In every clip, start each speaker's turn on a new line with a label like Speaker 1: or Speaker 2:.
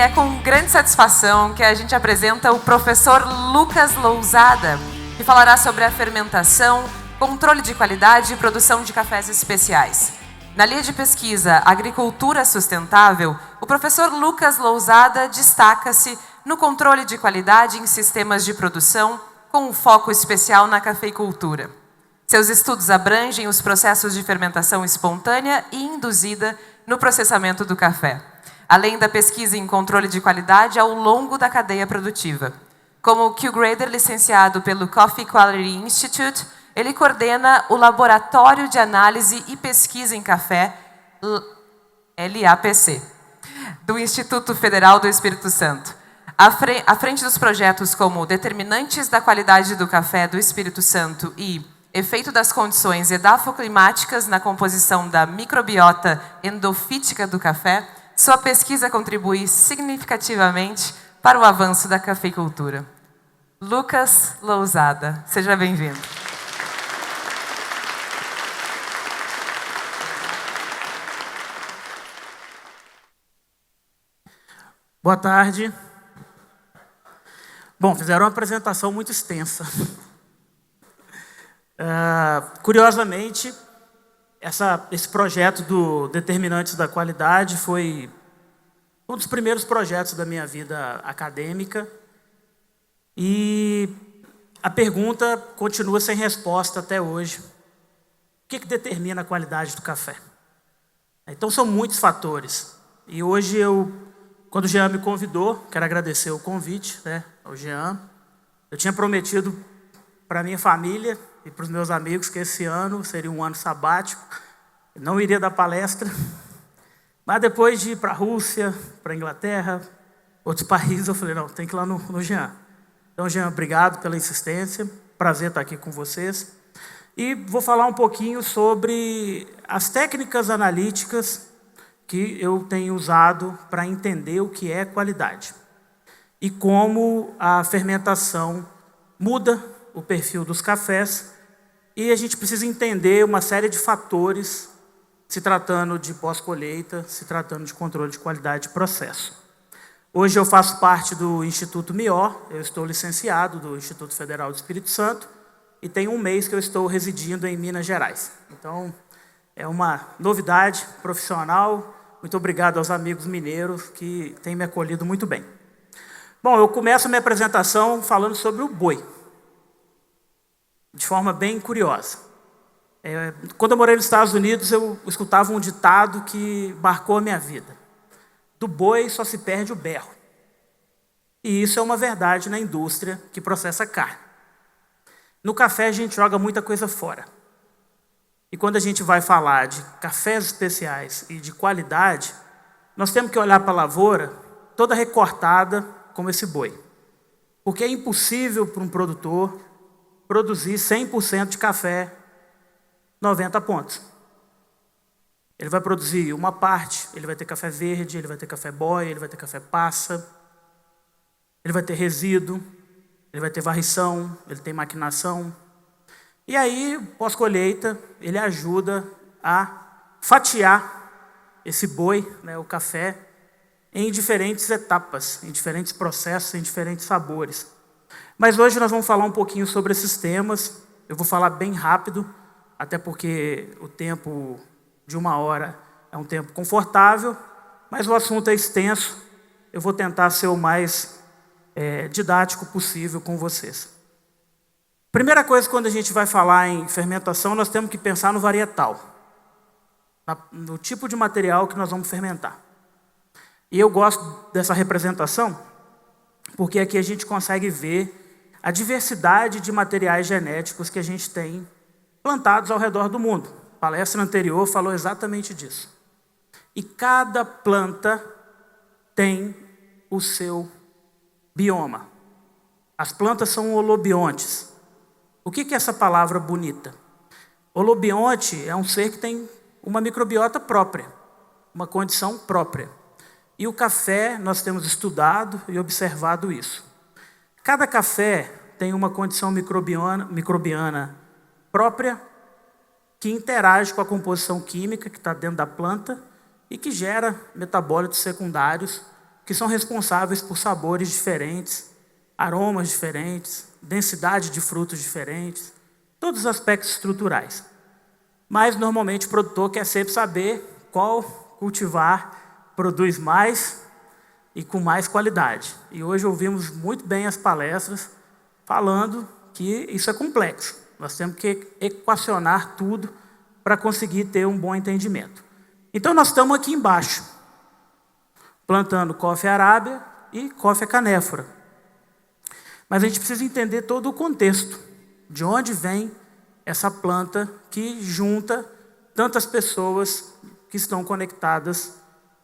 Speaker 1: é com grande satisfação que a gente apresenta o professor Lucas Lousada, que falará sobre a fermentação, controle de qualidade e produção de cafés especiais. Na linha de pesquisa Agricultura Sustentável, o professor Lucas Lousada destaca-se no controle de qualidade em sistemas de produção, com um foco especial na cafeicultura. Seus estudos abrangem os processos de fermentação espontânea e induzida no processamento do café, além da pesquisa em controle de qualidade ao longo da cadeia produtiva. Como Q-Grader licenciado pelo Coffee Quality Institute, ele coordena o Laboratório de Análise e Pesquisa em Café, LAPC, do Instituto Federal do Espírito Santo. À frente dos projetos como Determinantes da Qualidade do Café do Espírito Santo e Efeito das Condições Edafoclimáticas na Composição da Microbiota Endofítica do Café, sua pesquisa contribui significativamente para o avanço da cafeicultura. Lucas Lousada, seja bem-vindo.
Speaker 2: Boa tarde. Bom, fizeram uma apresentação muito extensa. Curiosamente, esse projeto do Determinantes da Qualidade foi um dos primeiros projetos da minha vida acadêmica e a pergunta continua sem resposta até hoje. O que determina a qualidade do café? Então, são muitos fatores. E hoje, quando o Jean me convidou, quero agradecer o convite, ao Jean. Eu tinha prometido para a minha família e para os meus amigos que esse ano seria um ano sabático. Eu não iria dar palestra, mas depois de ir para a Rússia, para a Inglaterra, outros países, eu falei, não, tem que ir lá no Jean. Então, Jean, obrigado pela insistência, prazer estar aqui com vocês. E vou falar um pouquinho sobre as técnicas analíticas que eu tenho usado para entender o que é qualidade e como a fermentação muda o perfil dos cafés, e a gente precisa entender uma série de fatores se tratando de pós-colheita, se tratando de controle de qualidade de processo. Hoje eu faço parte do Instituto MIOR, eu estou licenciado do Instituto Federal do Espírito Santo e tem um mês que eu estou residindo em Minas Gerais. Então, é uma novidade profissional. Muito obrigado aos amigos mineiros que têm me acolhido muito bem. Bom, eu começo a minha apresentação falando sobre o boi, de forma bem curiosa. Quando eu morei nos Estados Unidos, eu escutava um ditado que marcou a minha vida. Do boi só se perde o berro. E isso é uma verdade na indústria que processa carne. No café, a gente joga muita coisa fora. E quando a gente vai falar de cafés especiais e de qualidade, nós temos que olhar para a lavoura toda recortada como esse boi. Porque é impossível para um produtor produzir 100% de café 90 pontos. Ele vai produzir uma parte, ele vai ter café verde, ele vai ter café boia, ele vai ter café passa, ele vai ter resíduo, ele vai ter varrição, ele tem maquinação. E aí, pós-colheita, ele ajuda a fatiar esse boi, o café, em diferentes etapas, em diferentes processos, em diferentes sabores. Mas hoje nós vamos falar um pouquinho sobre esses temas. Eu vou falar bem rápido, até porque o tempo de 1 hora é um tempo confortável, mas o assunto é extenso. Eu vou tentar ser o mais didático possível com vocês. Primeira coisa, quando a gente vai falar em fermentação, nós temos que pensar no varietal, no tipo de material que nós vamos fermentar. E eu gosto dessa representação, porque aqui a gente consegue ver a diversidade de materiais genéticos que a gente tem plantados ao redor do mundo. A palestra anterior falou exatamente disso. E cada planta tem o seu bioma. As plantas são holobiontes. O que é essa palavra bonita? Holobionte é um ser que tem uma microbiota própria, uma condição própria. E o café, nós temos estudado e observado isso. Cada café tem uma condição microbiana própria que interage com a composição química que está dentro da planta e que gera metabólitos secundários que são responsáveis por sabores diferentes, aromas diferentes, densidade de frutos diferentes, todos os aspectos estruturais. Mas, normalmente, o produtor quer sempre saber qual cultivar produz mais e com mais qualidade. E hoje ouvimos muito bem as palestras falando que isso é complexo. Nós temos que equacionar tudo para conseguir ter um bom entendimento. Então, nós estamos aqui embaixo, plantando coffea arábia e coffea canéfora. Mas a gente precisa entender todo o contexto, de onde vem essa planta que junta tantas pessoas que estão conectadas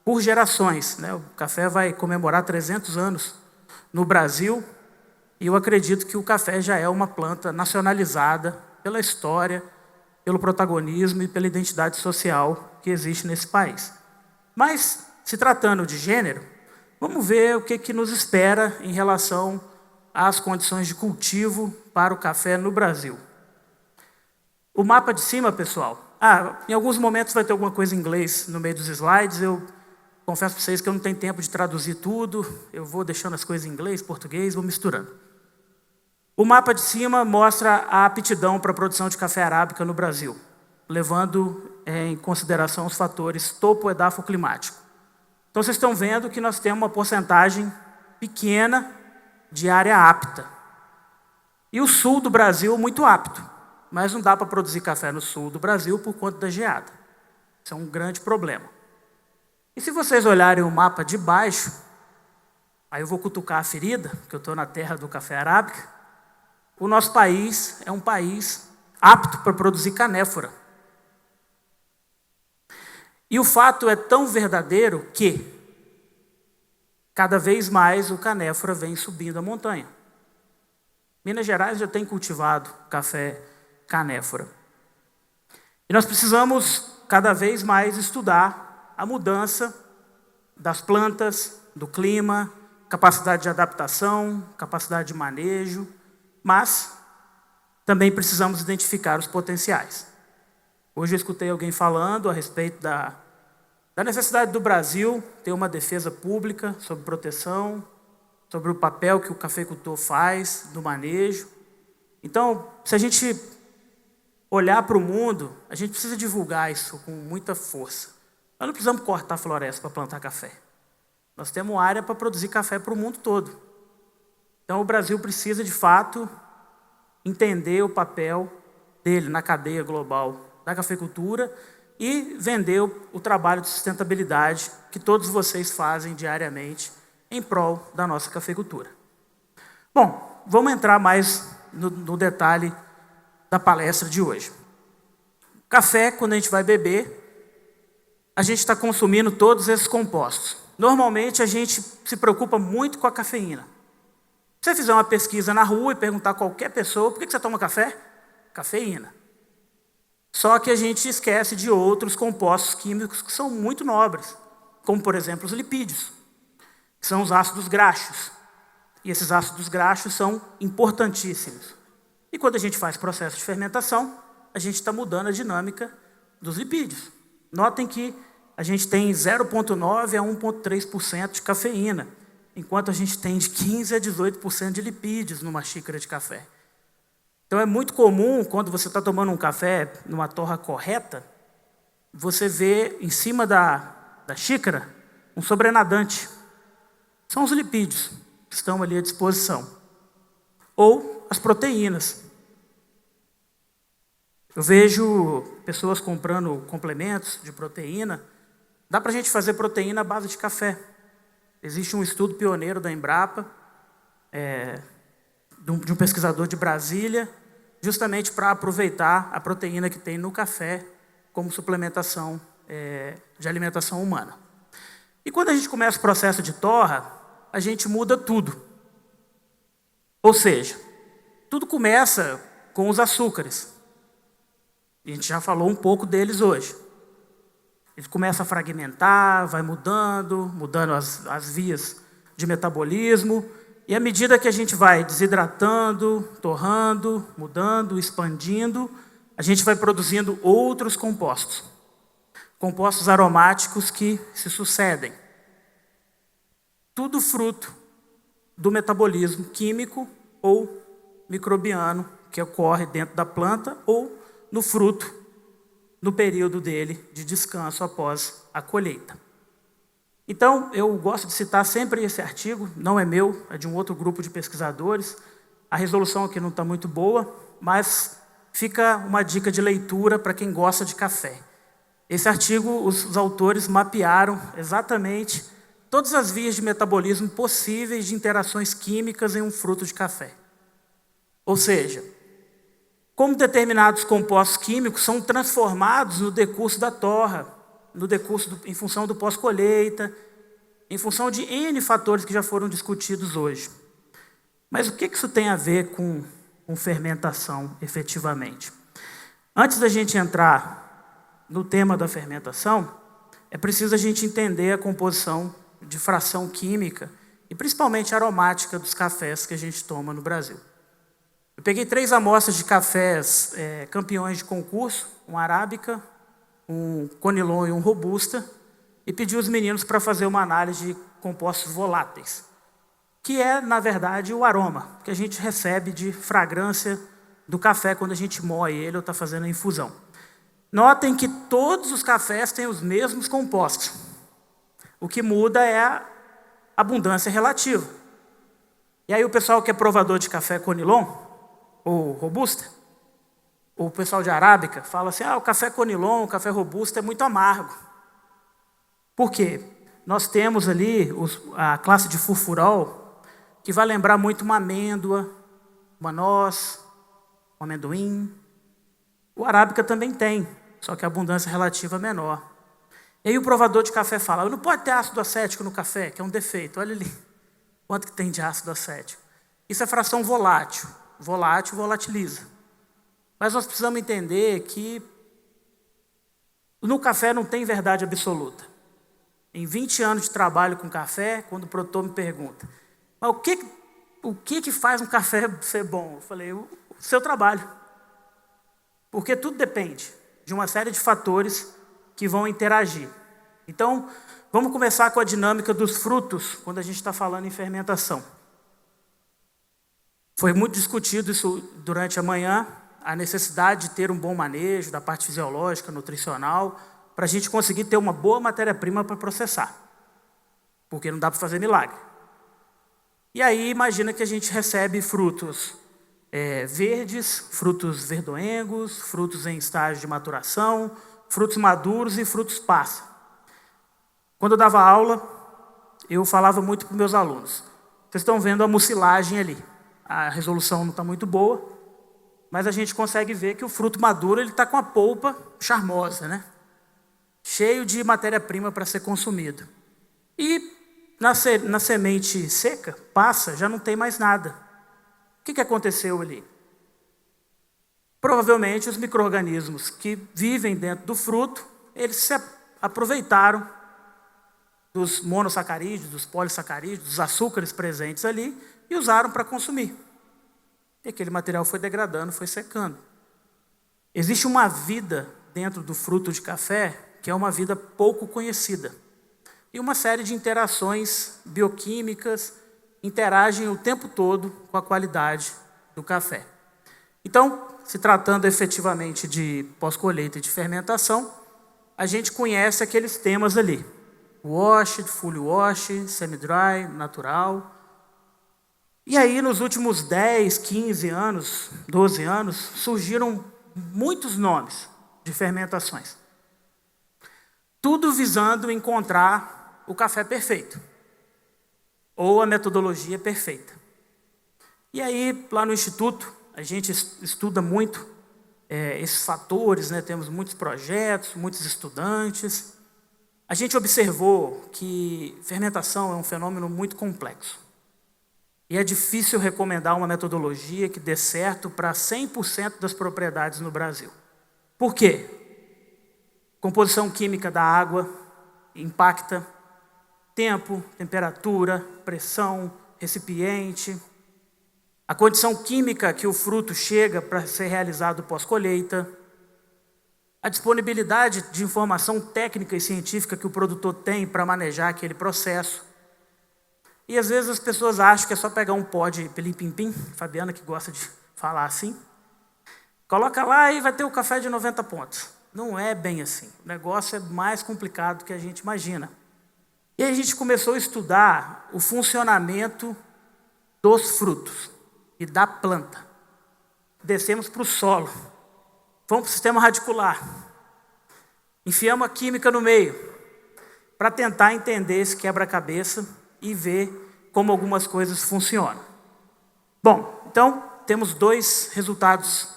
Speaker 2: por gerações, né? O café vai comemorar 300 anos no Brasil e eu acredito que o café já é uma planta nacionalizada pela história, pelo protagonismo e pela identidade social que existe nesse país. Mas, se tratando de gênero, vamos ver o que nos espera em relação às condições de cultivo para o café no Brasil. O mapa de cima, pessoal, em alguns momentos vai ter alguma coisa em inglês no meio dos slides, eu confesso para vocês que eu não tenho tempo de traduzir tudo, eu vou deixando as coisas em inglês, português, vou misturando. O mapa de cima mostra a aptidão para a produção de café arábica no Brasil, levando em consideração os fatores topo-edafoclimático. Então, vocês estão vendo que nós temos uma porcentagem pequena de área apta. E o sul do Brasil muito apto, mas não dá para produzir café no sul do Brasil por conta da geada. Isso é um grande problema. E se vocês olharem o mapa de baixo, aí eu vou cutucar a ferida, porque eu estou na terra do café arábica, o nosso país é um país apto para produzir canéfora. E o fato é tão verdadeiro que cada vez mais o canéfora vem subindo a montanha. Minas Gerais já tem cultivado café canéfora. E nós precisamos cada vez mais estudar a mudança das plantas, do clima, capacidade de adaptação, capacidade de manejo, mas também precisamos identificar os potenciais. Hoje eu escutei alguém falando a respeito da necessidade do Brasil ter uma defesa pública sobre proteção, sobre o papel que o cafeicultor faz no manejo. Então, se a gente olhar para o mundo, a gente precisa divulgar isso com muita força. Nós não precisamos cortar floresta para plantar café. Nós temos área para produzir café para o mundo todo. Então, o Brasil precisa, de fato, entender o papel dele na cadeia global da cafeicultura e vender o trabalho de sustentabilidade que todos vocês fazem diariamente em prol da nossa cafeicultura. Bom, vamos entrar mais no detalhe da palestra de hoje. Café, quando a gente vai beber, a gente está consumindo todos esses compostos. Normalmente, a gente se preocupa muito com a cafeína. Se você fizer uma pesquisa na rua e perguntar a qualquer pessoa, por que você toma café? Cafeína. Só que a gente esquece de outros compostos químicos que são muito nobres, como, por exemplo, os lipídios, que são os ácidos graxos. E esses ácidos graxos são importantíssimos. E quando a gente faz processo de fermentação, a gente está mudando a dinâmica dos lipídios. Notem que a gente tem 0,9% a 1,3% de cafeína, enquanto a gente tem de 15% a 18% de lipídios numa xícara de café. Então, é muito comum, quando você está tomando um café numa torra correta, você vê em cima da xícara um sobrenadante. São os lipídios que estão ali à disposição. Ou as proteínas. Eu vejo pessoas comprando complementos de proteína. Dá para a gente fazer proteína à base de café. Existe um estudo pioneiro da Embrapa, de um pesquisador de Brasília, justamente para aproveitar a proteína que tem no café como suplementação de alimentação humana. E quando a gente começa o processo de torra, a gente muda tudo. Ou seja, tudo começa com os açúcares. A gente já falou um pouco deles hoje. Ele começa a fragmentar, vai mudando as vias de metabolismo. E à medida que a gente vai desidratando, torrando, mudando, expandindo, a gente vai produzindo outros compostos. Compostos aromáticos que se sucedem. tudo fruto do metabolismo químico ou microbiano que ocorre dentro da planta ou no fruto, no período dele de descanso após a colheita. Então, eu gosto de citar sempre esse artigo, não é meu, é de um outro grupo de pesquisadores. A resolução aqui não está muito boa, mas fica uma dica de leitura para quem gosta de café. Esse artigo, os autores mapearam exatamente todas as vias de metabolismo possíveis de interações químicas em um fruto de café. Ou seja, como determinados compostos químicos são transformados no decurso da torra, em função do pós-colheita, em função de N fatores que já foram discutidos hoje. Mas o que isso tem a ver com fermentação, efetivamente? Antes da gente entrar no tema da fermentação, é preciso a gente entender a composição de fração química e principalmente aromática dos cafés que a gente toma no Brasil. Eu peguei 3 amostras de cafés campeões de concurso, um arábica, um conilon e um robusta, e pedi aos meninos para fazer uma análise de compostos voláteis, que é, na verdade, o aroma que a gente recebe de fragrância do café quando a gente moe ele ou está fazendo a infusão. Notem que todos os cafés têm os mesmos compostos. O que muda é a abundância relativa. E aí o pessoal que é provador de café conilon, ou robusta, o pessoal de arábica, fala assim, o café conilon, o café robusta é muito amargo. Por quê? Nós temos ali a classe de furfurol, que vai lembrar muito uma amêndoa, uma noz, um amendoim. O arábica também tem, só que a abundância relativa é menor. E aí o provador de café fala, não pode ter ácido acético no café, que é um defeito. Olha ali, quanto que tem de ácido acético. Isso é fração volátil. Volátil volatiliza. Mas nós precisamos entender que no café não tem verdade absoluta. Em 20 anos de trabalho com café, quando o produtor me pergunta, mas o que faz um café ser bom? Eu falei, o seu trabalho. Porque tudo depende de uma série de fatores que vão interagir. Então, vamos começar com a dinâmica dos frutos, quando a gente está falando em fermentação. Foi muito discutido isso durante a manhã, a necessidade de ter um bom manejo da parte fisiológica, nutricional, para a gente conseguir ter uma boa matéria-prima para processar. Porque não dá para fazer milagre. E aí, imagina que a gente recebe frutos verdes, frutos verdoengos, frutos em estágio de maturação, frutos maduros e frutos passa. Quando eu dava aula, eu falava muito para os meus alunos. Vocês estão vendo a mucilagem ali. A resolução não está muito boa, mas a gente consegue ver que o fruto maduro está com a polpa charmosa, né? Cheio de matéria-prima para ser consumido. E na semente seca, passa, já não tem mais nada. O que aconteceu ali? Provavelmente os micro-organismos que vivem dentro do fruto, eles se aproveitaram dos monossacarídeos, dos polissacarídeos, dos açúcares presentes ali e usaram para consumir. E aquele material foi degradando, foi secando. Existe uma vida dentro do fruto de café que é uma vida pouco conhecida. E uma série de interações bioquímicas interagem o tempo todo com a qualidade do café. Então, se tratando efetivamente de pós-colheita e de fermentação, a gente conhece aqueles temas ali. Wash, full wash, semi-dry, natural. E aí, nos últimos 10, 15 anos, 12 anos, surgiram muitos nomes de fermentações. Tudo visando encontrar o café perfeito. Ou a metodologia perfeita. E aí, lá no Instituto, a gente estuda muito esses fatores, né? Temos muitos projetos, muitos estudantes. A gente observou que fermentação é um fenômeno muito complexo. E é difícil recomendar uma metodologia que dê certo para 100% das propriedades no Brasil. Por quê? Composição química da água impacta tempo, temperatura, pressão, recipiente, a condição química que o fruto chega para ser realizado pós-colheita, a disponibilidade de informação técnica e científica que o produtor tem para manejar aquele processo. E às vezes as pessoas acham que é só pegar um pó de pelim-pim-pim, Fabiana que gosta de falar assim, coloca lá e vai ter o café de 90 pontos. Não é bem assim. O negócio é mais complicado do que a gente imagina. E aí a gente começou a estudar o funcionamento dos frutos e da planta. Descemos para o solo. Vamos para o sistema radicular. Enfiamos a química no meio para tentar entender esse quebra-cabeça e ver como algumas coisas funcionam. Bom, então temos dois resultados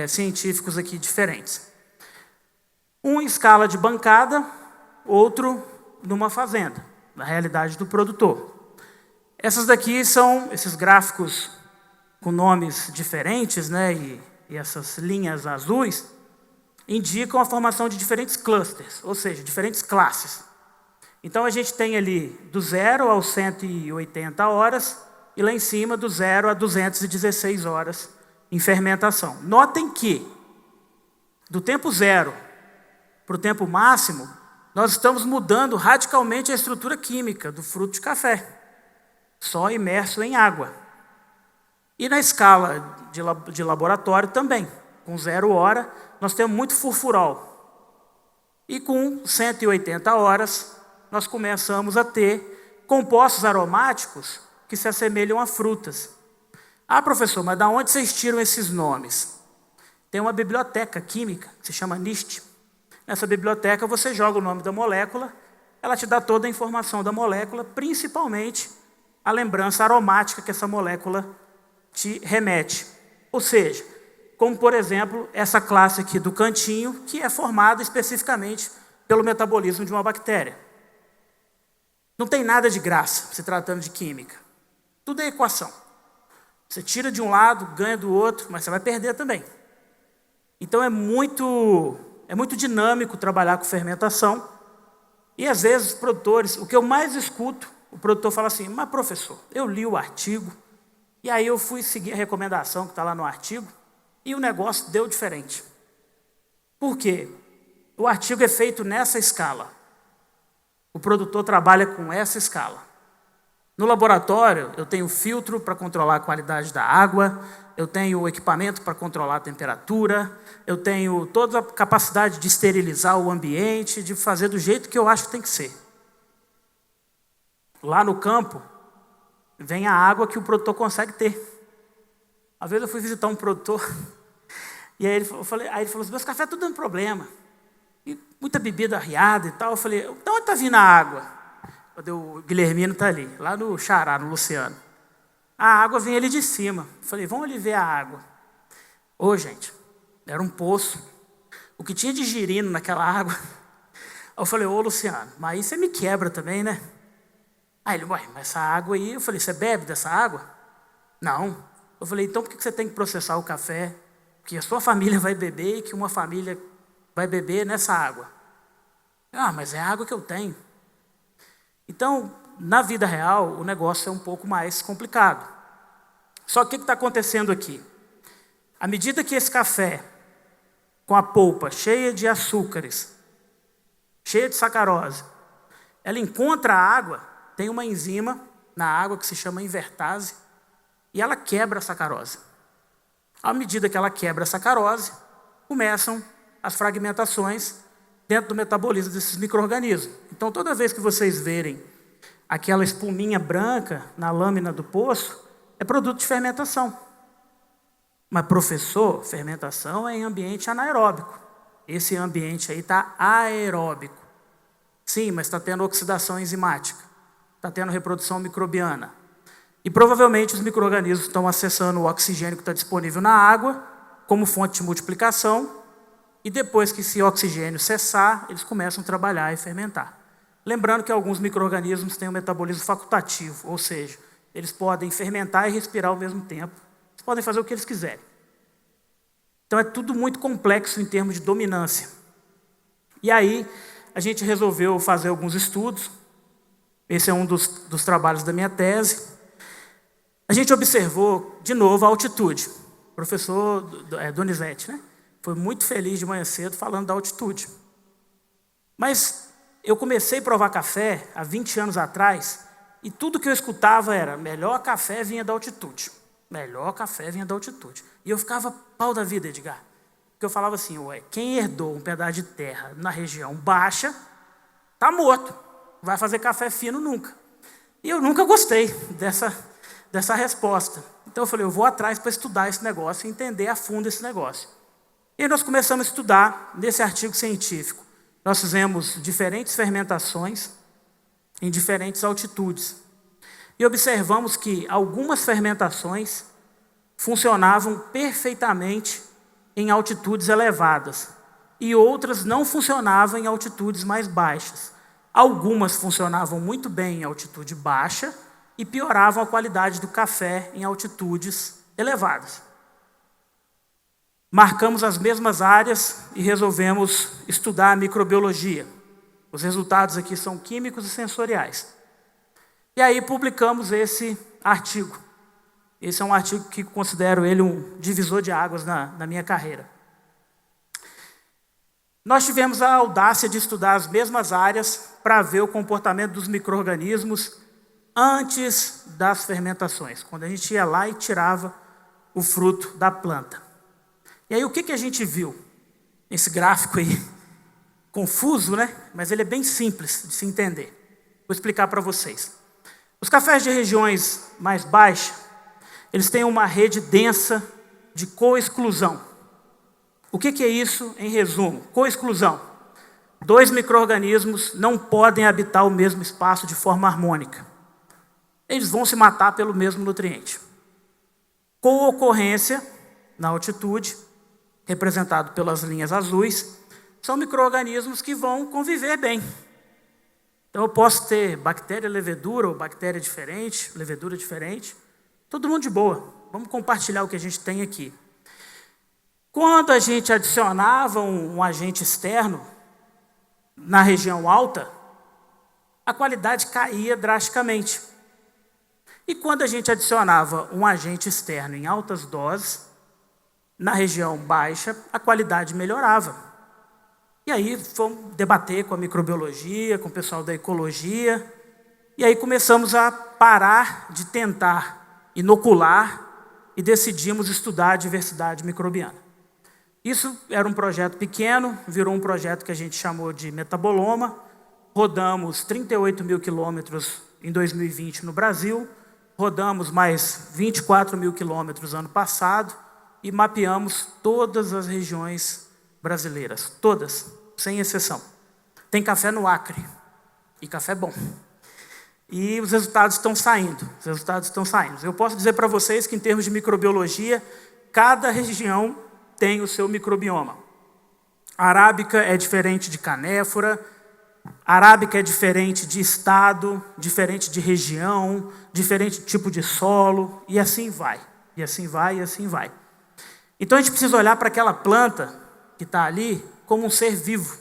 Speaker 2: científicos aqui diferentes. Um em escala de bancada, outro numa fazenda, na realidade do produtor. Essas daqui são esses gráficos com nomes diferentes, né, e essas linhas azuis indicam a formação de diferentes clusters, ou seja, diferentes classes. Então a gente tem ali do 0 aos 180 horas e lá em cima do 0 a 216 horas em fermentação. Notem que do tempo 0 para o tempo máximo, nós estamos mudando radicalmente a estrutura química do fruto de café, só imerso em água. E na escala de laboratório também, com 0 hora, nós temos muito furfurol. E com 180 horas, nós começamos a ter compostos aromáticos que se assemelham a frutas. Ah, professor, mas de onde vocês tiram esses nomes? Tem uma biblioteca química, que se chama NIST. Nessa biblioteca você joga o nome da molécula, ela te dá toda a informação da molécula, principalmente a lembrança aromática que essa molécula te remete. Ou seja, como por exemplo, essa classe aqui do cantinho, que é formada especificamente pelo metabolismo de uma bactéria. Não tem nada de graça se tratando de química. Tudo é equação. Você tira de um lado, ganha do outro, mas você vai perder também. Então é muito dinâmico trabalhar com fermentação. E às vezes os produtores, o que eu mais escuto, o produtor fala assim, mas professor, eu li o artigo, e aí eu fui seguir a recomendação que está lá no artigo, e o negócio deu diferente. Por quê? O artigo é feito nessa escala. O produtor trabalha com essa escala. No laboratório, eu tenho filtro para controlar a qualidade da água, eu tenho equipamento para controlar a temperatura, eu tenho toda a capacidade de esterilizar o ambiente, de fazer do jeito que eu acho que tem que ser. Lá no campo, vem a água que o produtor consegue ter. Às vezes eu fui visitar um produtor, e aí ele falou assim, meus cafés estão dando problema. E muita bebida arriada e tal. Eu falei, de onde está vindo a água? O Guilhermino está ali, lá no Xará, no Luciano. A água vem ali de cima. Eu falei, vamos ali ver a água. Ô, gente, era um poço. O que tinha de girino naquela água. Aí eu falei, ô, Luciano, mas aí você me quebra também, né? Aí ele, ué, mas essa água aí... Eu falei, você bebe dessa água? Não. Eu falei, então por que você tem que processar o café? Que a sua família vai beber e que uma família vai beber nessa água. Ah, mas é a água que eu tenho. Então, na vida real, o negócio é um pouco mais complicado. Só que o que está acontecendo aqui? À medida que esse café, com a polpa cheia de açúcares, cheia de sacarose, ela encontra a água, tem uma enzima na água que se chama invertase, e ela quebra a sacarose. À medida que ela quebra a sacarose, começam as fragmentações dentro do metabolismo desses micro-organismos. Então, toda vez que vocês verem aquela espuminha branca na lâmina do poço, é produto de fermentação. Mas, professor, fermentação é em ambiente anaeróbico. Esse ambiente aí está aeróbico. Sim, mas está tendo oxidação enzimática. Está tendo reprodução microbiana. E provavelmente os micro-organismos estão acessando o oxigênio que está disponível na água como fonte de multiplicação. E depois que esse oxigênio cessar, eles começam a trabalhar e fermentar. Lembrando que alguns micro-organismos têm um metabolismo facultativo, ou seja, eles podem fermentar e respirar ao mesmo tempo. Eles podem fazer o que eles quiserem. Então é tudo muito complexo em termos de dominância. E aí a gente resolveu fazer alguns estudos. Esse é um dos trabalhos da minha tese. A gente observou, de novo, a altitude. O professor Donizete, né? Foi muito feliz de manhã cedo falando da altitude. Mas eu comecei a provar café há 20 anos atrás E tudo que eu escutava era, melhor café vinha da altitude. Melhor café vinha da altitude. E eu ficava pau da vida, Edgar. Porque eu falava assim, ué, quem herdou um pedaço de terra na região baixa, tá morto. Não vai fazer café fino nunca. E eu nunca gostei dessa resposta. Então eu falei, eu vou atrás para estudar esse negócio e entender a fundo esse negócio. E aí nós começamos a estudar nesse artigo científico. Nós fizemos diferentes fermentações em diferentes altitudes. E observamos que algumas fermentações funcionavam perfeitamente em altitudes elevadas e outras não funcionavam em altitudes mais baixas. Algumas funcionavam muito bem em altitude baixa e pioravam a qualidade do café em altitudes elevadas. Marcamos as mesmas áreas e resolvemos estudar a microbiologia. Os resultados aqui são químicos e sensoriais. E aí publicamos esse artigo. Esse é um artigo que considero ele um divisor de águas na minha carreira. Nós tivemos a audácia de estudar as mesmas áreas para ver o comportamento dos micro-organismos antes das fermentações, quando a gente ia lá e tirava o fruto da planta. E aí o que a gente viu? Esse gráfico aí, confuso, né? Mas ele é bem simples de se entender. Vou explicar para vocês. Os cafés de regiões mais baixas, eles têm uma rede densa de coexclusão. O que é isso em resumo? Coexclusão. 2 micro-organismos não podem habitar o mesmo espaço de forma harmônica. Eles vão se matar pelo mesmo nutriente. Coocorrência, na altitude, representado pelas linhas azuis, são micro-organismos que vão conviver bem. Então eu posso ter bactéria levedura ou bactéria diferente, levedura diferente, todo mundo de boa. Vamos compartilhar o que a gente tem aqui. Quando a gente adicionava um agente externo na região alta, a qualidade caía drasticamente. E quando a gente adicionava um agente externo em altas doses, na região baixa, a qualidade melhorava. E aí fomos debater com a microbiologia, com o pessoal da ecologia, e aí começamos a parar de tentar inocular e decidimos estudar a diversidade microbiana. Isso era um projeto pequeno, virou um projeto que a gente chamou de Metaboloma. Rodamos 38 mil quilômetros em 2020 no Brasil, rodamos mais 24 mil quilômetros ano passado e mapeamos todas as regiões brasileiras, todas, sem exceção. Tem café no Acre, e café bom. E os resultados estão saindo, Eu posso dizer para vocês que em termos de microbiologia, cada região tem o seu microbioma. A arábica é diferente de canéfora, a arábica é diferente de estado, diferente de região, diferente de tipo de solo, e assim vai, e assim vai, e assim vai. Então a gente precisa olhar para aquela planta que está ali como um ser vivo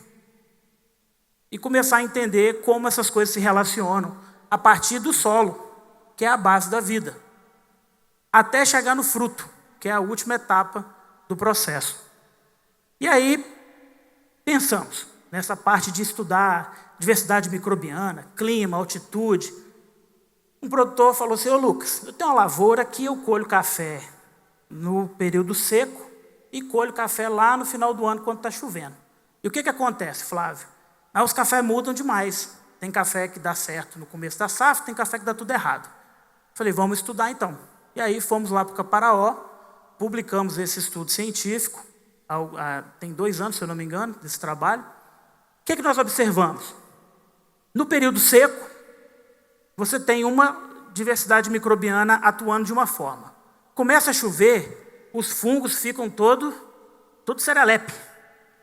Speaker 2: e começar a entender como essas coisas se relacionam a partir do solo, que é a base da vida, até chegar no fruto, que é a última etapa do processo. E aí pensamos nessa parte de estudar diversidade microbiana, clima, altitude. Um produtor falou assim, ô Lucas, eu tenho uma lavoura que eu colho café no período seco e colho café lá no final do ano quando está chovendo. E o que acontece, Flávio? Os cafés mudam demais. Tem café que dá certo no começo da safra, tem café que dá tudo errado. Falei, vamos estudar então. E aí fomos lá para o Caparaó, publicamos esse estudo científico, tem 2 anos, se eu não me engano, desse trabalho. O que nós observamos? No período seco, você tem uma diversidade microbiana atuando de uma forma. Começa a chover, os fungos ficam todo serelepe.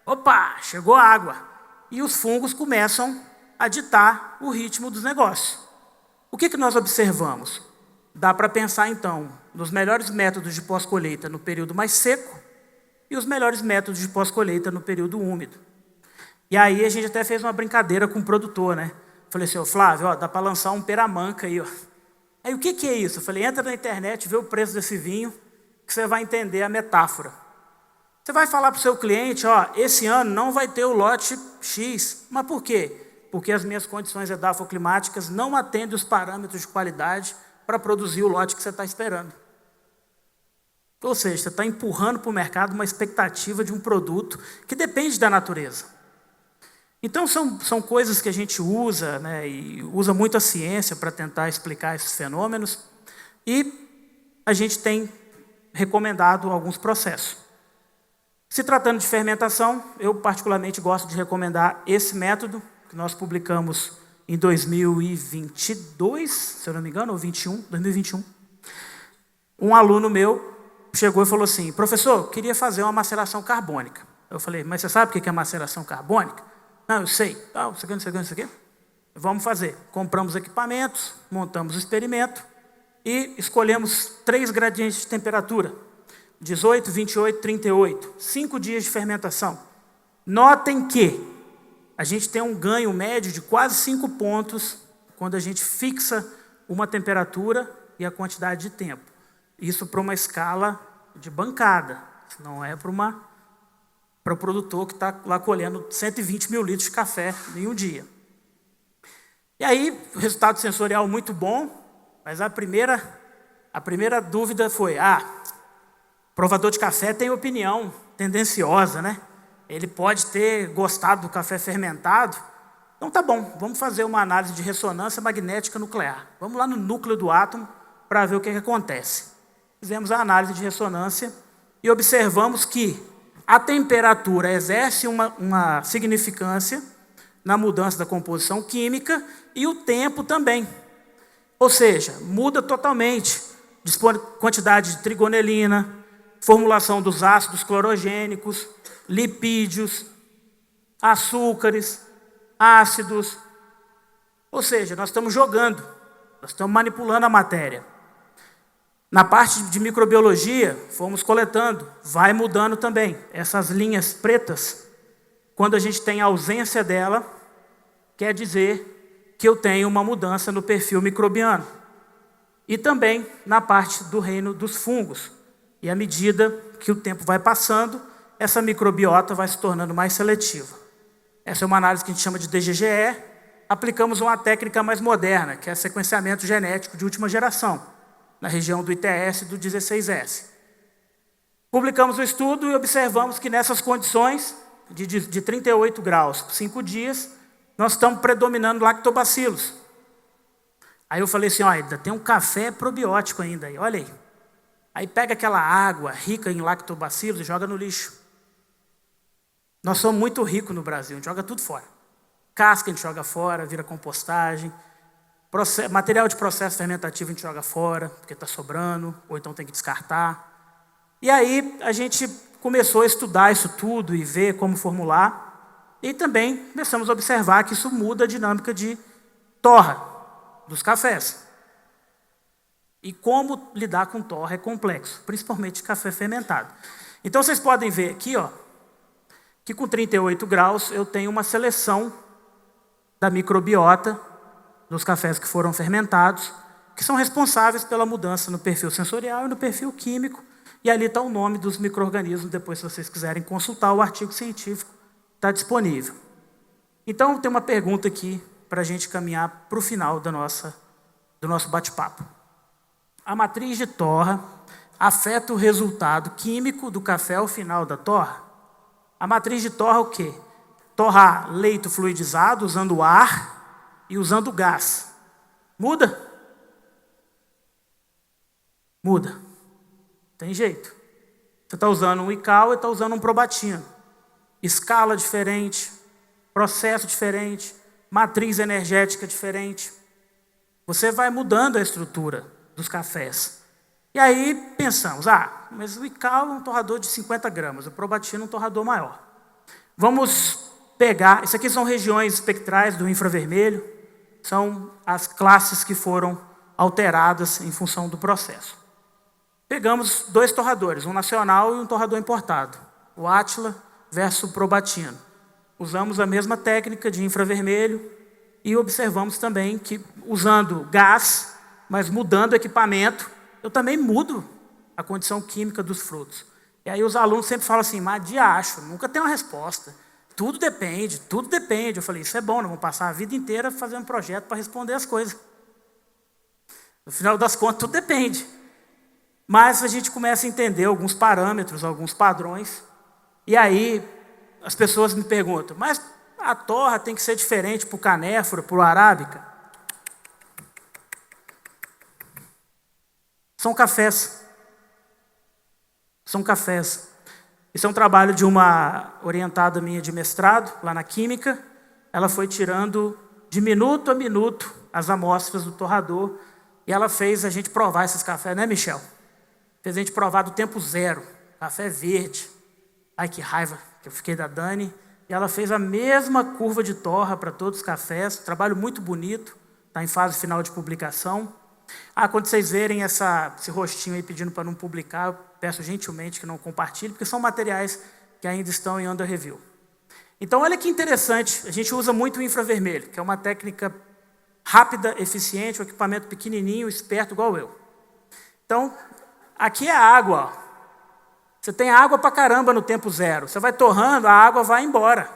Speaker 2: Opa, chegou a água. E os fungos começam a ditar o ritmo dos negócios. O que nós observamos? Dá para pensar, então, nos melhores métodos de pós-colheita no período mais seco e os melhores métodos de pós-colheita no período úmido. E aí a gente até fez uma brincadeira com o produtor, né? Falei assim, ô Flávio, dá para lançar um peramanca aí, ó. Aí o que é isso? Eu falei, entra na internet, vê o preço desse vinho, que você vai entender a metáfora. Você vai falar para o seu cliente, esse ano não vai ter o lote X. Mas por quê? porque as minhas condições edafoclimáticas não atendem os parâmetros de qualidade para produzir o lote que você está esperando. Ou seja, você está empurrando para o mercado uma expectativa de um produto que depende da natureza. Então, são coisas que a gente usa, né, e usa muito a ciência para tentar explicar esses fenômenos, e a gente tem recomendado alguns processos. Se tratando de fermentação, eu particularmente gosto de recomendar esse método, que nós publicamos em 2022, se eu não me engano, ou 2021. Um aluno meu chegou e falou assim: professor, queria fazer uma maceração carbônica. Eu falei: mas você sabe o que é maceração carbônica? Não, eu sei. Isso aqui. Vamos fazer. Compramos equipamentos, montamos o experimento e escolhemos 3 gradientes de temperatura: 18, 28, 38. 5 dias de fermentação. Notem que a gente tem um ganho médio de quase 5 pontos quando a gente fixa uma temperatura e a quantidade de tempo. Isso para uma escala de bancada, não é para o produtor que está lá colhendo 120 mil litros de café em um dia. E aí, resultado sensorial muito bom, mas a primeira dúvida foi: provador de café tem opinião tendenciosa, né? Ele pode ter gostado do café fermentado. Então tá bom, vamos fazer uma análise de ressonância magnética nuclear. Vamos lá no núcleo do átomo para ver o que acontece. Fizemos a análise de ressonância e observamos que a temperatura exerce uma significância na mudança da composição química e o tempo também. Ou seja, muda totalmente quantidade de trigonelina, formulação dos ácidos clorogênicos, lipídios, açúcares, ácidos. Ou seja, nós estamos jogando, nós estamos manipulando a matéria. Na parte de microbiologia, fomos coletando, vai mudando também. Essas linhas pretas, quando a gente tem ausência dela, quer dizer que eu tenho uma mudança no perfil microbiano. E também na parte do reino dos fungos. E à medida que o tempo vai passando, essa microbiota vai se tornando mais seletiva. Essa é uma análise que a gente chama de DGGE. Aplicamos uma técnica mais moderna, que é sequenciamento genético de última geração, na região do ITS e do 16S. Publicamos o estudo e observamos que nessas condições de 38 graus por 5 dias, nós estamos predominando lactobacilos. Aí eu falei assim: ainda tem um café probiótico ainda aí, olha aí. Aí pega aquela água rica em lactobacilos e joga no lixo. Nós somos muito ricos no Brasil, a gente joga tudo fora. Casca a gente joga fora, vira compostagem. Material de processo fermentativo a gente joga fora, porque está sobrando, ou então tem que descartar. E aí a gente começou a estudar isso tudo e ver como formular. E também começamos a observar que isso muda a dinâmica de torra dos cafés. E como lidar com torra é complexo, principalmente café fermentado. Então vocês podem ver aqui, que com 38 graus eu tenho uma seleção da microbiota dos cafés que foram fermentados, que são responsáveis pela mudança no perfil sensorial e no perfil químico. E ali está o nome dos micro-organismos, depois se vocês quiserem consultar, o artigo científico está disponível. Então tem uma pergunta aqui para a gente caminhar para o final do nosso bate-papo. A matriz de torra afeta o resultado químico do café ao final da torra? A matriz de torra é o quê? Torrar leito fluidizado usando ar e usando gás. Muda? Muda. Tem jeito. Você está usando um ICAL e está usando um probatino. Escala diferente, processo diferente, matriz energética diferente. Você vai mudando a estrutura dos cafés. E aí pensamos, mas o ICAL é um torrador de 50 gramas, o probatino é um torrador maior. Vamos pegar, isso aqui são regiões espectrais do infravermelho, são as classes que foram alteradas em função do processo. Pegamos 2 torradores, um nacional e um torrador importado, o Átila versus o probatino. Usamos a mesma técnica de infravermelho e observamos também que, usando gás, mas mudando o equipamento, eu também mudo a condição química dos frutos. E aí os alunos sempre falam assim: mas diacho, nunca tem uma resposta. Tudo depende, tudo depende. Eu falei, isso é bom, nós vamos passar a vida inteira fazendo um projeto para responder as coisas. No final das contas, tudo depende. Mas a gente começa a entender alguns parâmetros, alguns padrões. E aí, as pessoas me perguntam, mas a torra tem que ser diferente para o canéfora, para o arábica? São cafés. São cafés. Isso é um trabalho de uma orientada minha de mestrado, lá na Química. Ela foi tirando de minuto a minuto as amostras do torrador e ela fez a gente provar esses cafés, né, Michel? Fez a gente provar do tempo zero, café verde. Ai, que raiva que eu fiquei da Dani. E ela fez a mesma curva de torra para todos os cafés, trabalho muito bonito, está em fase final de publicação. Quando vocês verem esse rostinho aí pedindo para não publicar, eu peço gentilmente que não compartilhe, porque são materiais que ainda estão em under review. Então, olha que interessante, a gente usa muito o infravermelho, que é uma técnica rápida, eficiente, um equipamento pequenininho, esperto, igual eu. Então, aqui é a água. Ó. Você tem água pra caramba no tempo zero. Você vai torrando, a água vai embora.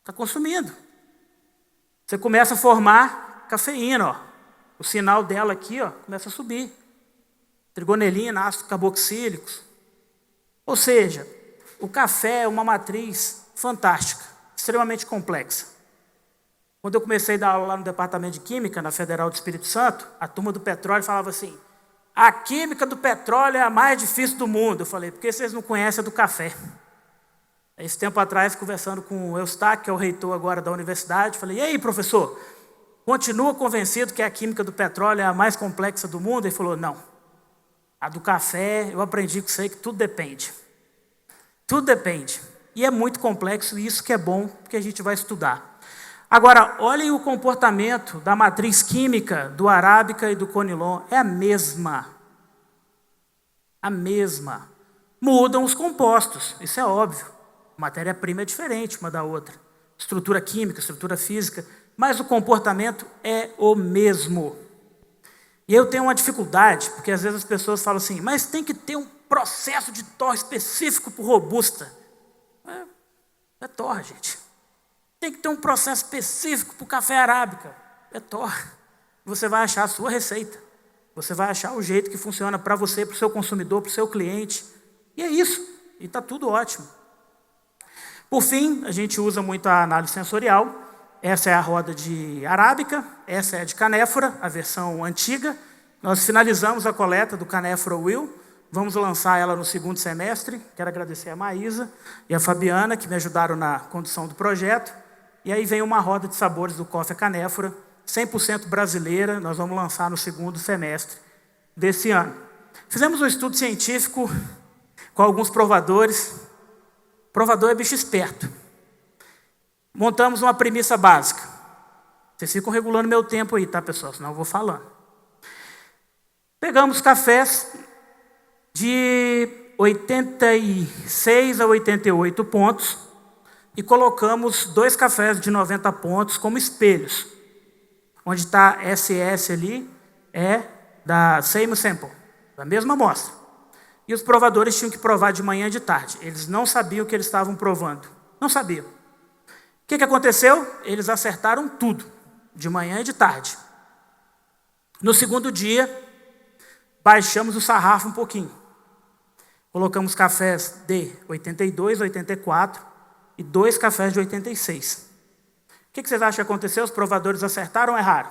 Speaker 2: Está consumindo. Você começa a formar cafeína, ó. O sinal dela aqui, ó, começa a subir. Trigonelina, ácido carboxílicos. Ou seja, o café é uma matriz fantástica, extremamente complexa. Quando eu comecei a dar aula lá no Departamento de Química, na Federal do Espírito Santo, a turma do petróleo falava assim, a química do petróleo é a mais difícil do mundo. Eu falei, porque vocês não conhecem a do café. Esse tempo atrás, conversando com o Eustáquio, que é o reitor agora da universidade, falei, e aí, professor? Continua convencido que a química do petróleo é a mais complexa do mundo? Ele falou, não. A do café, eu aprendi com você que tudo depende. Tudo depende. E é muito complexo, e isso que é bom, porque a gente vai estudar. Agora, olhem o comportamento da matriz química do arábica e do conilon. É a mesma. A mesma. Mudam os compostos, isso é óbvio. Matéria-prima é diferente uma da outra. Estrutura química, estrutura física. Mas o comportamento é o mesmo. E eu tenho uma dificuldade, porque às vezes as pessoas falam assim, mas tem que ter um processo de torra específico para o robusta. É torra, gente. Tem que ter um processo específico para o café arábica. É torra. Você vai achar a sua receita. Você vai achar o jeito que funciona para você, para o seu consumidor, para o seu cliente. E é isso. E está tudo ótimo. Por fim, a gente usa muito a análise sensorial. Essa é a roda de arábica, essa é a de canéfora, a versão antiga. Nós finalizamos a coleta do canéfora Will, vamos lançar ela no segundo semestre. Quero agradecer a Maísa e a Fabiana, que me ajudaram na condução do projeto. E aí vem uma roda de sabores do Coffee canéfora, 100% brasileira, nós vamos lançar no segundo semestre desse ano. Fizemos um estudo científico com alguns provadores. Provador é bicho esperto. Montamos uma premissa básica. Vocês ficam regulando meu tempo aí, tá, pessoal? Senão eu vou falando. Pegamos cafés de 86 a 88 pontos e colocamos 2 cafés de 90 pontos como espelhos. Onde está SS ali é da same sample, da mesma amostra. E os provadores tinham que provar de manhã e de tarde. Eles não sabiam o que eles estavam provando. Não sabiam. O que aconteceu? Eles acertaram tudo, de manhã e de tarde. No segundo dia, baixamos o sarrafo um pouquinho. Colocamos cafés de 82, 84 e 2 cafés de 86. O que vocês acham que aconteceu? Os provadores acertaram ou erraram?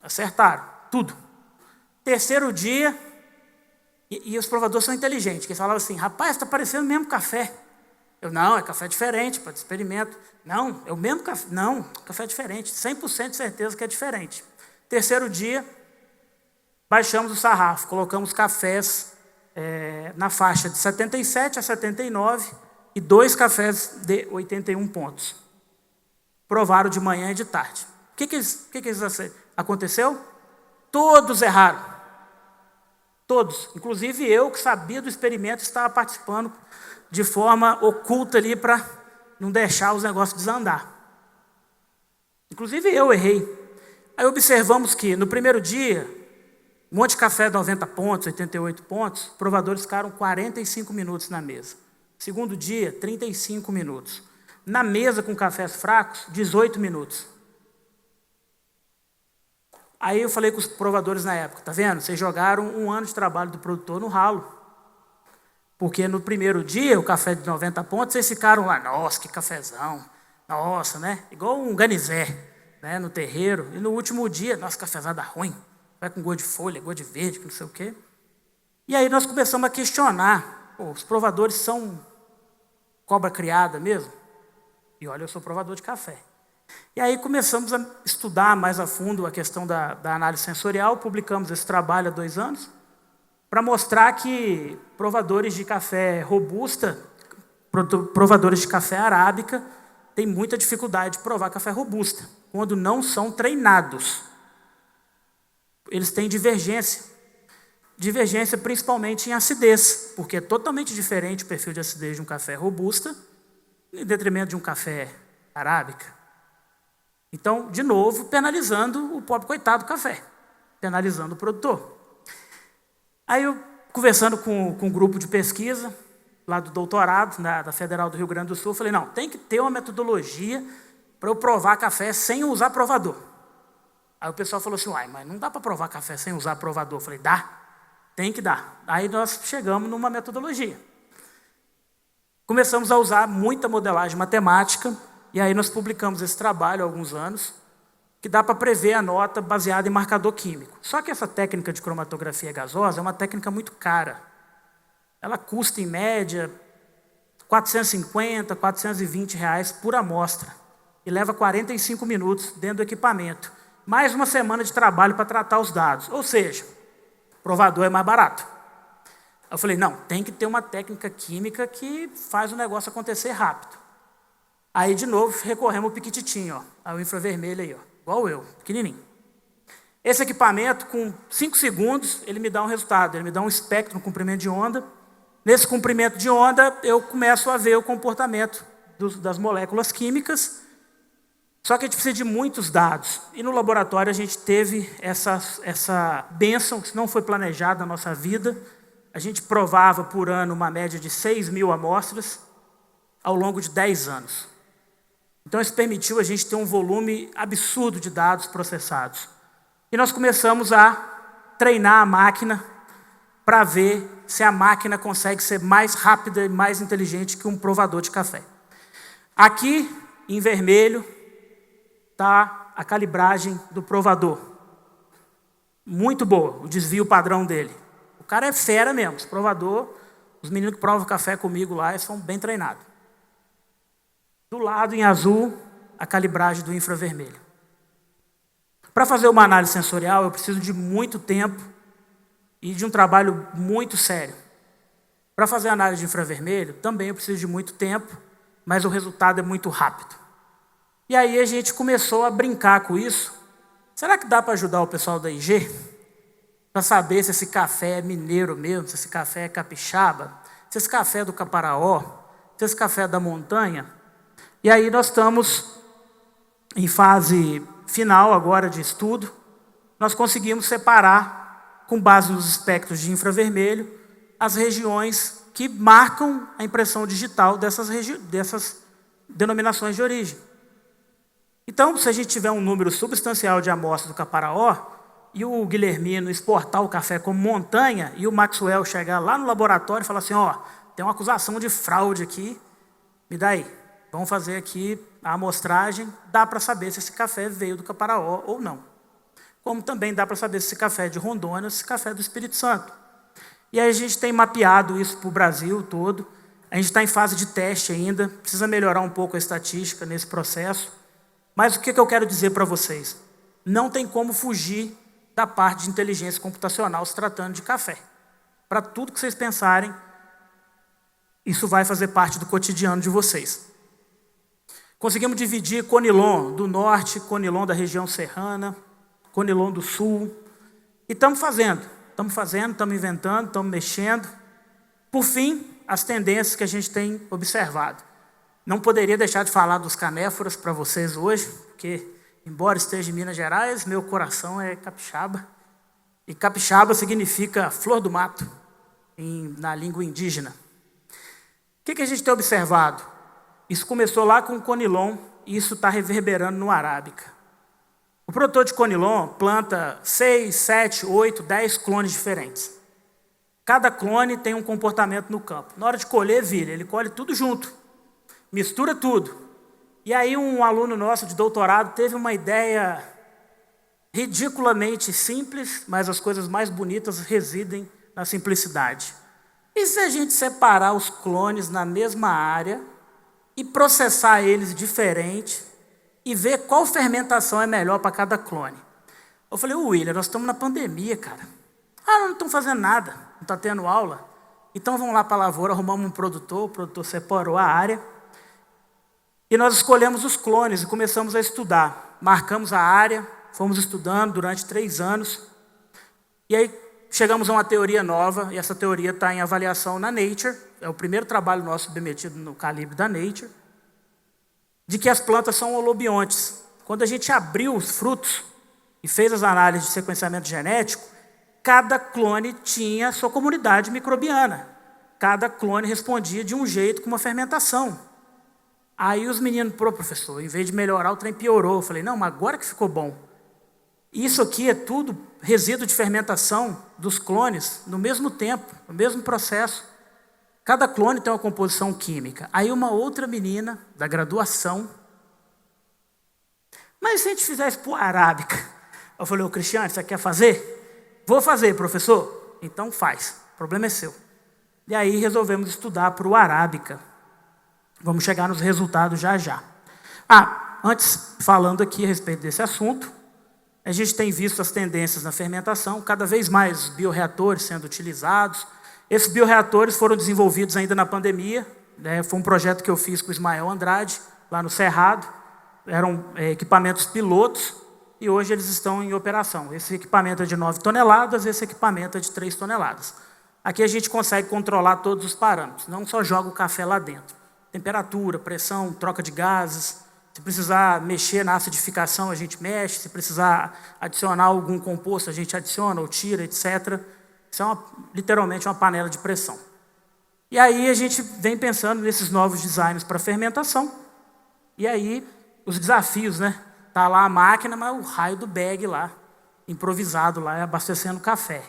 Speaker 2: Acertaram, tudo. Terceiro dia, e os provadores são inteligentes, que eles falavam assim, rapaz, está parecendo o mesmo café. Eu, não, é café diferente, para experimento. Não, é o mesmo café. Não, café diferente. 100% de certeza que é diferente. Terceiro dia, baixamos o sarrafo. Colocamos cafés na faixa de 77 a 79 e 2 cafés de 81 pontos. Provaram de manhã e de tarde. O que aconteceu? Todos erraram. Todos. Inclusive eu, que sabia do experimento, estava participando de forma oculta ali para não deixar os negócios desandar. Inclusive eu errei. Aí observamos que no primeiro dia, um monte de café de 90 pontos, 88 pontos, provadores ficaram 45 minutos na mesa. Segundo dia, 35 minutos. Na mesa com cafés fracos, 18 minutos. Aí eu falei com os provadores na época, tá vendo? Vocês jogaram 1 ano de trabalho do produtor no ralo. Porque no primeiro dia, o café de 90 pontos, vocês ficaram lá, nossa, que cafezão. Nossa, né? Igual um ganizé, né? No terreiro. E no último dia, nossa, cafezada ruim. Vai com gosto de folha, gosto de verde, não sei o quê. E aí nós começamos a questionar. Pô, os provadores são cobra criada mesmo? E olha, eu sou provador de café. E aí começamos a estudar mais a fundo a questão da análise sensorial, publicamos esse trabalho há 2 anos, para mostrar que provadores de café robusta, provadores de café arábica, têm muita dificuldade de provar café robusta, quando não são treinados. Eles têm divergência. Divergência principalmente em acidez, porque é totalmente diferente o perfil de acidez de um café robusta, em detrimento de um café arábica. Então, de novo, penalizando o pobre coitado do café, penalizando o produtor. Aí eu, conversando com um grupo de pesquisa, lá do doutorado, da Federal do Rio Grande do Sul, falei, não, tem que ter uma metodologia para eu provar café sem usar provador. Aí o pessoal falou assim, uai, mas não dá para provar café sem usar provador. Eu falei, dá, tem que dar. Aí nós chegamos numa metodologia. Começamos a usar muita modelagem matemática, e aí nós publicamos esse trabalho há alguns anos, que dá para prever a nota baseada em marcador químico. Só que essa técnica de cromatografia gasosa é uma técnica muito cara. Ela custa, em média, R$450, R$420 por amostra. E leva 45 minutos dentro do equipamento. Mais uma semana de trabalho para tratar os dados. Ou seja, o provador é mais barato. Eu falei, não, tem que ter uma técnica química que faz o negócio acontecer rápido. Aí, de novo, recorremos ao piquititinho, ó, ao infravermelho aí, ó, igual eu, pequenininho. Esse equipamento, com 5 segundos, ele me dá um resultado, ele me dá um espectro, um comprimento de onda. Nesse comprimento de onda, eu começo a ver o comportamento das moléculas químicas. Só que a gente precisa de muitos dados. E no laboratório a gente teve essa bênção, que não foi planejada na nossa vida. A gente provava por ano uma média de 6.000 amostras ao longo de 10 anos. Então isso permitiu a gente ter um volume absurdo de dados processados. E nós começamos a treinar a máquina para ver se a máquina consegue ser mais rápida e mais inteligente que um provador de café. Aqui, em vermelho, está a calibragem do provador. Muito boa, o desvio padrão dele. O cara é fera mesmo, esse provador, os meninos que provam café comigo lá, eles são bem treinados. Do lado, em azul, a calibragem do infravermelho. Para fazer uma análise sensorial, eu preciso de muito tempo e de um trabalho muito sério. Para fazer a análise de infravermelho, também eu preciso de muito tempo, mas o resultado é muito rápido. E aí a gente começou a brincar com isso. Será que dá para ajudar o pessoal da IG? Para saber se esse café é mineiro mesmo, se esse café é capixaba, se esse café é do Caparaó, se esse café é da montanha? E aí nós estamos em fase final agora de estudo. Nós conseguimos separar, com base nos espectros de infravermelho, as regiões que marcam a impressão digital dessas denominações de origem. Então, se a gente tiver um número substancial de amostras do Caparaó, e o Guilhermino exportar o café como montanha, e o Maxwell chegar lá no laboratório e falar assim, ó, tem uma acusação de fraude aqui, me dá aí. Vamos fazer aqui a amostragem, dá para saber se esse café veio do Caparaó ou não. Como também dá para saber se esse café é de Rondônia ou se esse café é do Espírito Santo. E aí a gente tem mapeado isso para o Brasil todo. A gente está em fase de teste ainda, precisa melhorar um pouco a estatística nesse processo. Mas o que eu quero dizer para vocês? Não tem como fugir da parte de inteligência computacional se tratando de café. Para tudo que vocês pensarem, isso vai fazer parte do cotidiano de vocês. Conseguimos dividir Conilon do norte, Conilon da região serrana, Conilon do sul. E estamos fazendo, estamos inventando, estamos mexendo. Por fim, as tendências que a gente tem observado. Não poderia deixar de falar dos canéforas para vocês hoje, porque, embora esteja em Minas Gerais, meu coração é capixaba. E capixaba significa flor do mato, na língua indígena. que a gente tem observado? Isso começou lá com o Conilon e isso está reverberando no Arábica. O produtor de Conilon planta 6, 7, 8, 10 clones diferentes. Cada clone tem um comportamento no campo. Na hora de colher, ele colhe tudo junto, mistura tudo. E aí um aluno nosso de doutorado teve uma ideia ridiculamente simples, mas as coisas mais bonitas residem na simplicidade. E se a gente separar os clones na mesma área e processar eles diferente e ver qual fermentação é melhor para cada clone? Eu falei, William, nós estamos na pandemia, cara. Não estamos fazendo nada, não está tendo aula. Então vamos lá para a lavoura, arrumamos um produtor, o produtor separou a área. E nós escolhemos os clones e começamos a estudar. Marcamos a área, fomos estudando durante 3 anos. E aí chegamos a uma teoria nova, e essa teoria está em avaliação na Nature. É o primeiro trabalho nosso submetido no calibre da Nature. De que as plantas são holobiontes. Quando a gente abriu os frutos e fez as análises de sequenciamento genético, cada clone tinha sua comunidade microbiana. Cada clone respondia de um jeito com uma fermentação. Aí os meninos, professor, em vez de melhorar, o trem piorou. Eu falei, não, mas agora que ficou bom. Isso aqui é tudo resíduo de fermentação dos clones no mesmo tempo, no mesmo processo. Cada clone tem uma composição química. Aí uma outra menina da graduação, mas se a gente fizer isso por Arábica? Eu falei, Cristiano, você quer fazer? Vou fazer, professor. Então faz, o problema é seu. E aí resolvemos estudar para o Arábica. Vamos chegar nos resultados já já. Antes, falando aqui a respeito desse assunto, a gente tem visto as tendências na fermentação, cada vez mais bioreatores sendo utilizados. Esses bioreatores foram desenvolvidos ainda na pandemia, né? Foi um projeto que eu fiz com o Ismael Andrade, lá no Cerrado. Eram equipamentos pilotos e hoje eles estão em operação. Esse equipamento é de 9 toneladas, esse equipamento é de 3 toneladas. Aqui a gente consegue controlar todos os parâmetros, não só joga o café lá dentro. Temperatura, pressão, troca de gases. Se precisar mexer na acidificação, a gente mexe. Se precisar adicionar algum composto, a gente adiciona ou tira, etc. Isso é literalmente uma panela de pressão. E aí a gente vem pensando nesses novos designs para fermentação. E aí os desafios, né? Está lá a máquina, mas o raio do bag lá, improvisado lá, abastecendo café.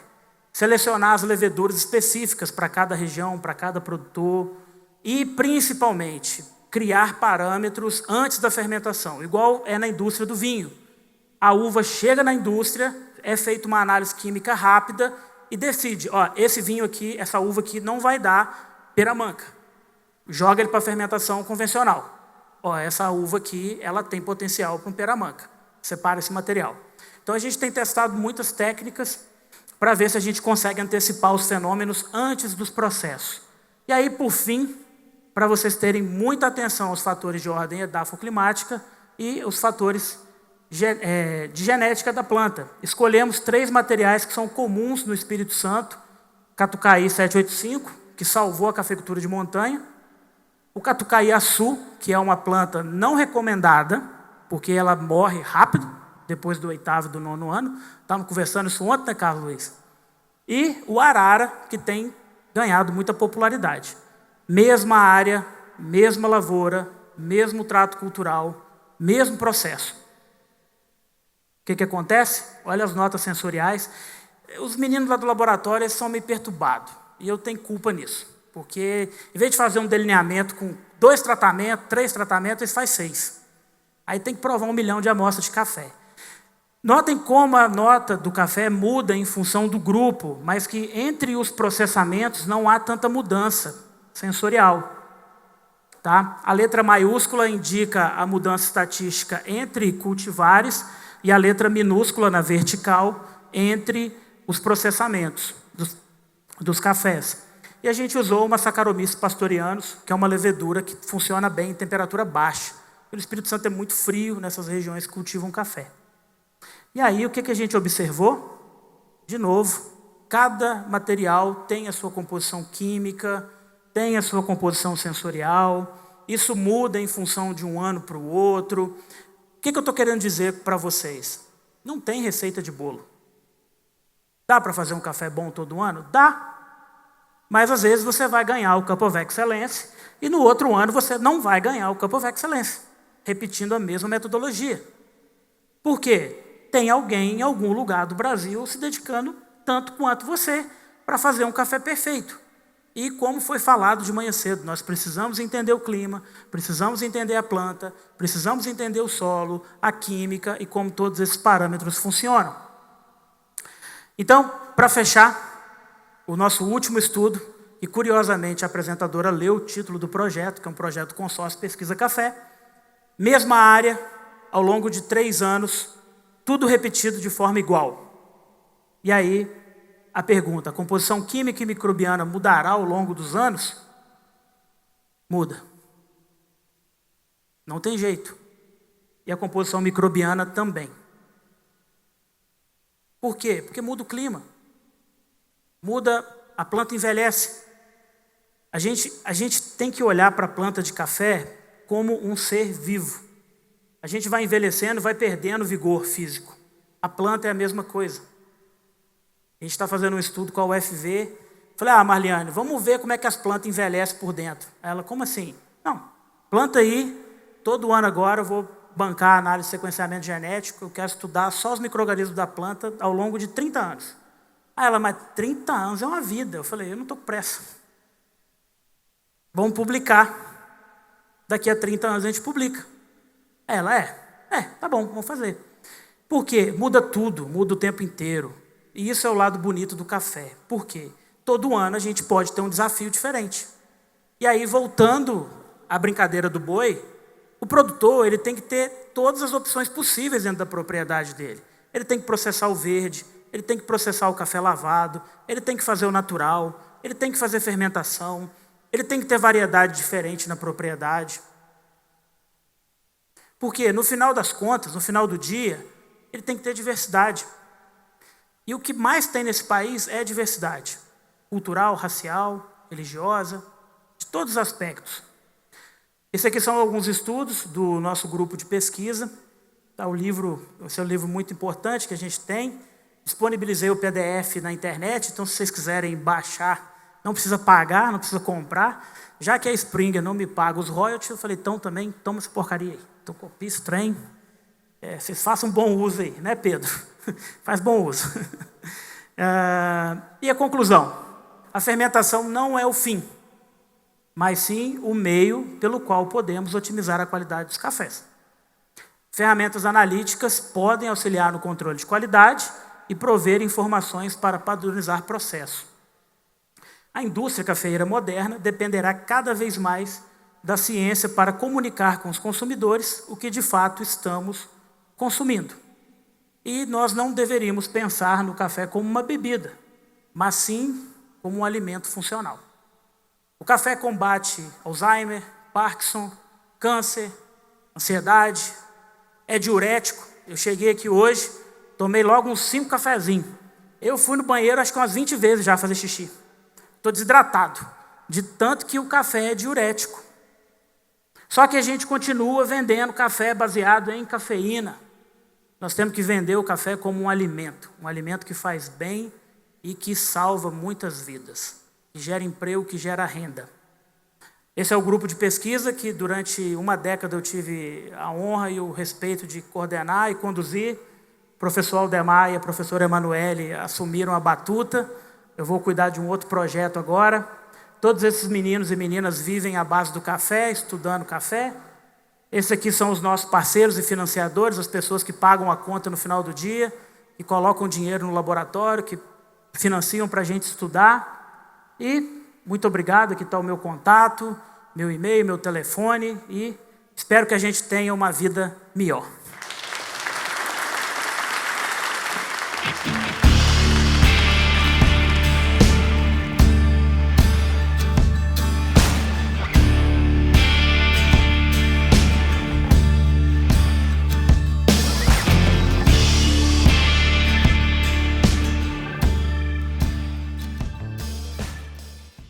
Speaker 2: Selecionar as leveduras específicas para cada região, para cada produtor. E, principalmente, criar parâmetros antes da fermentação, igual é na indústria do vinho. A uva chega na indústria, é feita uma análise química rápida e decide, esse vinho aqui, essa uva aqui não vai dar peramanca. Joga ele para a fermentação convencional. Essa uva aqui, ela tem potencial para um peramanca. Separa esse material. Então, a gente tem testado muitas técnicas para ver se a gente consegue antecipar os fenômenos antes dos processos. E aí, por fim, para vocês terem muita atenção aos fatores de ordem edafoclimática e os fatores de genética da planta. Escolhemos 3 materiais que são comuns no Espírito Santo. Catucaí 785, que salvou a cafeicultura de montanha. O Catucaí Açu, que é uma planta não recomendada, porque ela morre rápido, depois do 8º e do 9º ano. Estávamos conversando isso ontem, né, Carlos Luiz? E o Arara, que tem ganhado muita popularidade. Mesma área, mesma lavoura, mesmo trato cultural, mesmo processo. O que acontece? Olha as notas sensoriais. Os meninos lá do laboratório eles são meio perturbados. E eu tenho culpa nisso. Porque, em vez de fazer um delineamento com 2 tratamentos, 3 tratamentos, eles fazem 6. Aí tem que provar 1 milhão de amostras de café. Notem como a nota do café muda em função do grupo, mas que entre os processamentos não há tanta mudança sensorial. Tá? A letra maiúscula indica a mudança estatística entre cultivares e a letra minúscula na vertical entre os processamentos dos cafés. E a gente usou uma Saccharomyces pastorianus, que é uma levedura que funciona bem em temperatura baixa. O Espírito Santo é muito frio nessas regiões que cultivam café. E aí, o que a gente observou? De novo, cada material tem a sua composição química, tem a sua composição sensorial. Isso muda em função de um ano para o outro. O que eu estou querendo dizer para vocês? Não tem receita de bolo. Dá para fazer um café bom todo ano? Dá. Mas, às vezes, você vai ganhar o Cup of Excellence e no outro ano você não vai ganhar o Cup of Excellence, repetindo a mesma metodologia. Por quê? Tem alguém em algum lugar do Brasil se dedicando tanto quanto você para fazer um café perfeito. E como foi falado de manhã cedo, nós precisamos entender o clima, precisamos entender a planta, precisamos entender o solo, a química e como todos esses parâmetros funcionam. Então, para fechar, o nosso último estudo, e curiosamente a apresentadora leu o título do projeto, que é um projeto Consórcio Pesquisa Café, mesma área, ao longo de 3 anos, tudo repetido de forma igual. E aí, a pergunta, a composição química e microbiana mudará ao longo dos anos? Muda. Não tem jeito. E a composição microbiana também. Por quê? Porque muda o clima. Muda, a planta envelhece. A gente tem que olhar para a planta de café como um ser vivo. A gente vai envelhecendo, vai perdendo vigor físico. A planta é a mesma coisa. A gente está fazendo um estudo com a UFV. Falei, Marliane, vamos ver como é que as plantas envelhecem por dentro. Ela, como assim? Não, planta aí, todo ano agora eu vou bancar a análise de sequenciamento genético, eu quero estudar só os micro-organismos da planta ao longo de 30 anos. Aí ela, mas 30 anos é uma vida. Eu falei, eu não estou com pressa. Vamos publicar. Daqui a 30 anos a gente publica. Ela, tá bom, vamos fazer. Por quê? Muda tudo, muda o tempo inteiro. E isso é o lado bonito do café. Por quê? Todo ano a gente pode ter um desafio diferente. E aí, voltando à brincadeira do boi, o produtor ele tem que ter todas as opções possíveis dentro da propriedade dele. Ele tem que processar o verde, ele tem que processar o café lavado, ele tem que fazer o natural, ele tem que fazer fermentação, ele tem que ter variedade diferente na propriedade. Porque, no final das contas, no final do dia, ele tem que ter diversidade. E o que mais tem nesse país é diversidade. Cultural, racial, religiosa, de todos os aspectos. Esses aqui são alguns estudos do nosso grupo de pesquisa. Esse é um livro muito importante que a gente tem. Disponibilizei o PDF na internet, então se vocês quiserem baixar, não precisa pagar, não precisa comprar. Já que a Springer não me paga os royalties, eu falei, então também toma essa porcaria aí. Então copia esse trem. Vocês façam bom uso aí, né, Pedro? Faz bom uso. E a conclusão? A fermentação não é o fim, mas sim o meio pelo qual podemos otimizar a qualidade dos cafés. Ferramentas analíticas podem auxiliar no controle de qualidade e prover informações para padronizar processos. A indústria cafeeira moderna dependerá cada vez mais da ciência para comunicar com os consumidores o que de fato estamos consumindo. E nós não deveríamos pensar no café como uma bebida, mas sim como um alimento funcional. O café combate Alzheimer, Parkinson, câncer, ansiedade, é diurético. Eu cheguei aqui hoje, tomei logo uns 5 cafezinhos. Eu fui no banheiro acho que umas 20 vezes já fazer xixi. Estou desidratado, de tanto que o café é diurético. Só que a gente continua vendendo café baseado em cafeína. Nós temos que vender o café como um alimento que faz bem e que salva muitas vidas, que gera emprego, que gera renda. Esse é o grupo de pesquisa que durante uma década eu tive a honra e o respeito de coordenar e conduzir. O professor Aldemar e a professora Emanuele assumiram a batuta. Eu vou cuidar de um outro projeto agora. Todos esses meninos e meninas vivem à base do café, estudando café. Esses aqui são os nossos parceiros e financiadores, as pessoas que pagam a conta no final do dia, que colocam dinheiro no laboratório, que financiam para a gente estudar. E muito obrigado, aqui está o meu contato, meu e-mail, meu telefone, e espero que a gente tenha uma vida melhor.